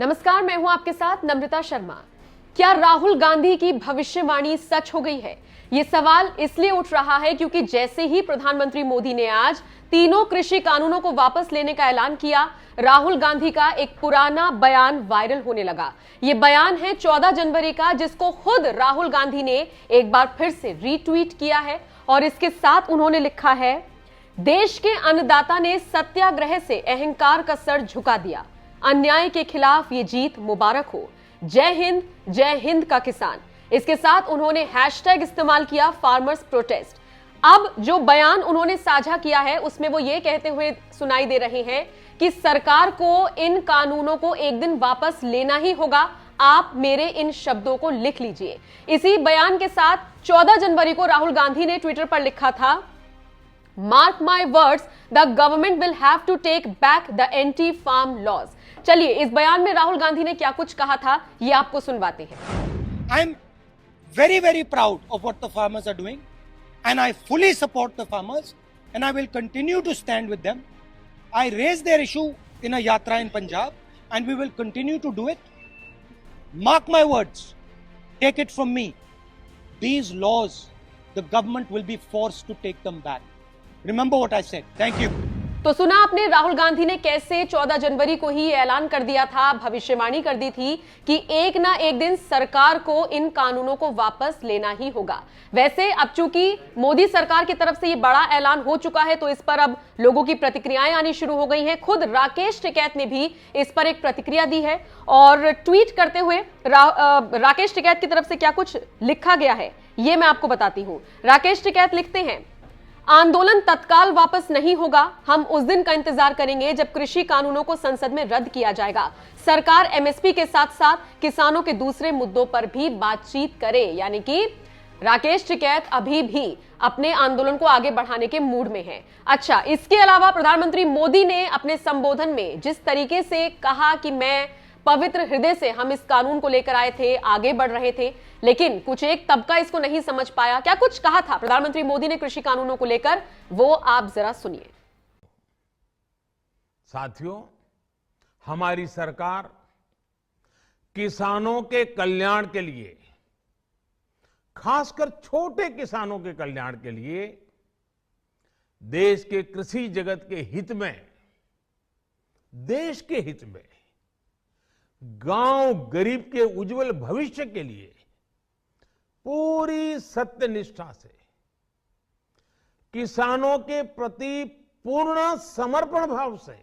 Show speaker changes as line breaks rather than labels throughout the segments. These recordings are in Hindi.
नमस्कार, मैं हूं आपके साथ नम्रता शर्मा। क्या राहुल गांधी की भविष्यवाणी सच हो गई है? ये सवाल इसलिए उठ रहा है क्योंकि जैसे ही प्रधानमंत्री मोदी ने आज तीनों कृषि कानूनों को वापस लेने का ऐलान किया, राहुल गांधी का एक पुराना बयान वायरल होने लगा। ये बयान है 14 जनवरी का, जिसको खुद राहुल गांधी ने एक बार फिर से रीट्वीट किया है और इसके साथ उन्होंने लिखा है, देश के अन्नदाता ने सत्याग्रह से अहंकार का सर झुका दिया। अन्याय के खिलाफ ये जीत मुबारक हो। जय हिंद का किसान। इसके साथ उन्होंने हैशटैग इस्तेमाल किया फार्मर्स प्रोटेस्ट। अब जो बयान उन्होंने साझा किया है उसमें वो ये कहते हुए सुनाई दे रहे हैं कि सरकार को इन कानूनों को एक दिन वापस लेना ही होगा। आप मेरे इन शब्दों को लिख लीजिए। इसी बयान के साथ 14 जनवरी को राहुल गांधी ने ट्विटर पर लिखा था, Mark my words, the government will have to take back the anti-farm laws. चलिए, इस बयान में राहुल गांधी ने क्या कुछ कहा था, ये आपको सुनवाते हैं।
I'm very, very proud of what the farmers are doing, and I fully support the farmers, and I will continue to stand with them. I raised their issue in a yatra in Punjab, and we will continue to do it. Mark my words, take it from me. These laws, the government will be forced to take them back. Remember what I said. Thank you.
तो सुना आपने राहुल गांधी ने कैसे 14 जनवरी को ही ऐलान कर दिया था, भविष्यवाणी कर दी थी कि एक ना एक दिन सरकार को इन कानूनों को वापस लेना ही होगा। वैसे अब चूंकि मोदी सरकार की तरफ से ये बड़ा ऐलान हो चुका है तो इस पर अब लोगों की प्रतिक्रियाएं आनी शुरू हो गई हैं। खुद राकेश टिकैत ने भी इस पर एक प्रतिक्रिया दी है और ट्वीट करते हुए राकेश टिकैत की तरफ से क्या कुछ लिखा गया है ये मैं आपको बताती हूं। राकेश टिकैत लिखते हैं, आंदोलन तत्काल वापस नहीं होगा। हम उस दिन का इंतजार करेंगे जब कृषि कानूनों को संसद में रद्द किया जाएगा। सरकार एमएसपी के साथ साथ किसानों के दूसरे मुद्दों पर भी बातचीत करे। यानी कि राकेश टिकैत अभी भी अपने आंदोलन को आगे बढ़ाने के मूड में है। अच्छा, इसके अलावा प्रधानमंत्री मोदी ने अपने संबोधन में जिस तरीके से कहा कि मैं पवित्र हृदय से हम इस कानून को लेकर आए थे, आगे बढ़ रहे थे, लेकिन कुछ एक तबका इसको नहीं समझ पाया। क्या कुछ कहा था प्रधानमंत्री मोदी ने कृषि कानूनों को लेकर, वो आप जरा सुनिए।
साथियों, हमारी सरकार किसानों के कल्याण के लिए, खासकर छोटे किसानों के कल्याण के लिए, देश के कृषि जगत के हित में, देश के हित में, गांव गरीब के उज्जवल भविष्य के लिए पूरी सत्यनिष्ठा से, किसानों के प्रति पूर्ण समर्पण भाव से,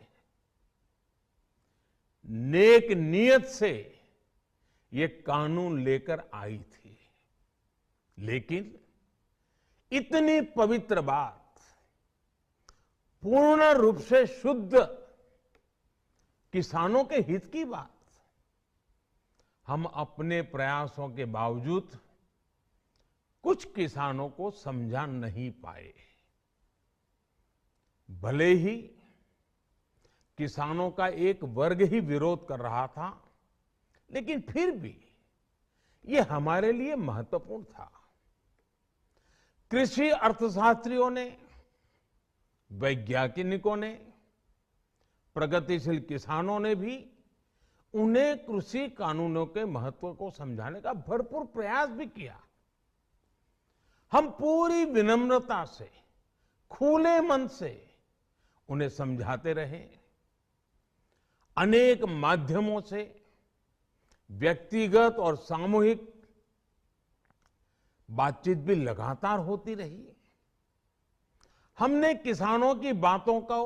नेक नियत से ये कानून लेकर आई थी। लेकिन इतनी पवित्र बात, पूर्ण रूप से शुद्ध किसानों के हित की बात, हम अपने प्रयासों के बावजूद कुछ किसानों को समझा नहीं पाए। भले ही किसानों का एक वर्ग ही विरोध कर रहा था, लेकिन फिर भी यह हमारे लिए महत्वपूर्ण था। कृषि अर्थशास्त्रियों ने, वैज्ञानिकों ने, प्रगतिशील किसानों ने भी उन्हें कृषि कानूनों के महत्व को समझाने का भरपूर प्रयास भी किया। हम पूरी विनम्रता से, खुले मन से उन्हें समझाते रहे। अनेक माध्यमों से व्यक्तिगत और सामूहिक बातचीत भी लगातार होती रही। हमने किसानों की बातों को,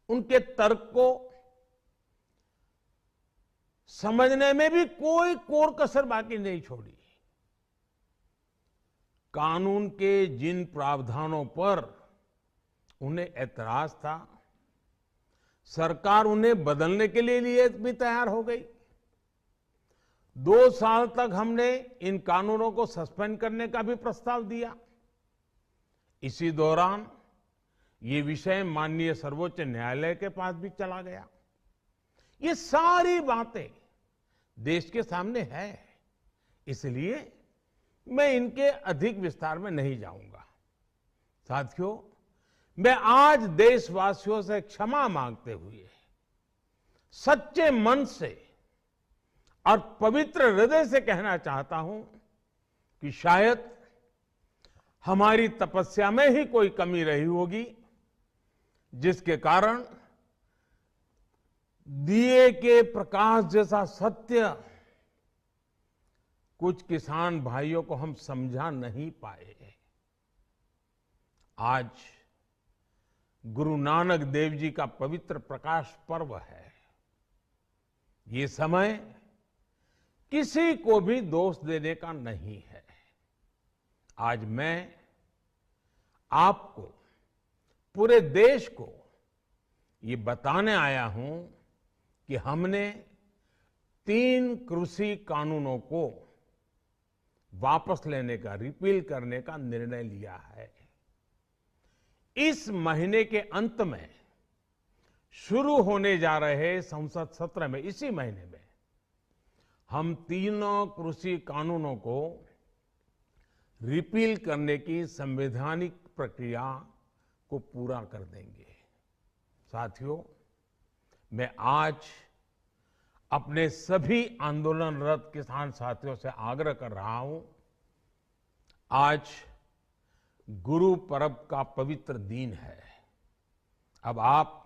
उनके तर्क को समझने में भी कोई कोर कसर बाकी नहीं छोड़ी। कानून के जिन प्रावधानों पर उन्हें ऐतराज था, सरकार उन्हें बदलने के लिए भी तैयार हो गई। 2 साल तक हमने इन कानूनों को सस्पेंड करने का भी प्रस्ताव दिया। इसी दौरान ये विषय माननीय सर्वोच्च न्यायालय के पास भी चला गया। ये सारी बातें देश के सामने है, इसलिए मैं इनके अधिक विस्तार में नहीं जाऊंगा। साथियों, मैं आज देशवासियों से क्षमा मांगते हुए सच्चे मन से और पवित्र हृदय से कहना चाहता हूं कि शायद हमारी तपस्या में ही कोई कमी रही होगी, जिसके कारण दिए के प्रकाश जैसा सत्य कुछ किसान भाइयों को हम समझा नहीं पाए। आज गुरु नानक देव जी का पवित्र प्रकाश पर्व है। ये समय किसी को भी दोष देने का नहीं है। आज मैं आपको, पूरे देश को ये बताने आया हूं कि हमने 3 कृषि कानूनों को वापस लेने का, रिपील करने का निर्णय लिया है। इस महीने के अंत में शुरू होने जा रहे संसद सत्र में, इसी महीने में, हम 3 कृषि कानूनों को रिपील करने की संवैधानिक प्रक्रिया को पूरा कर देंगे। साथियों, मैं आज अपने सभी आंदोलनरत किसान साथियों से आग्रह कर रहा हूं, आज गुरु पर्व का पवित्र दिन है। अब आप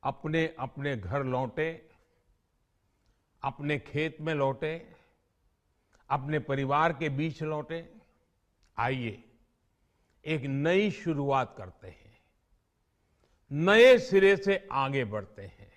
अपने अपने घर लौटे, अपने खेत में लौटे, अपने परिवार के बीच लौटे। आइए एक नई शुरुआत करते हैं, नए सिरे से आगे बढ़ते हैं।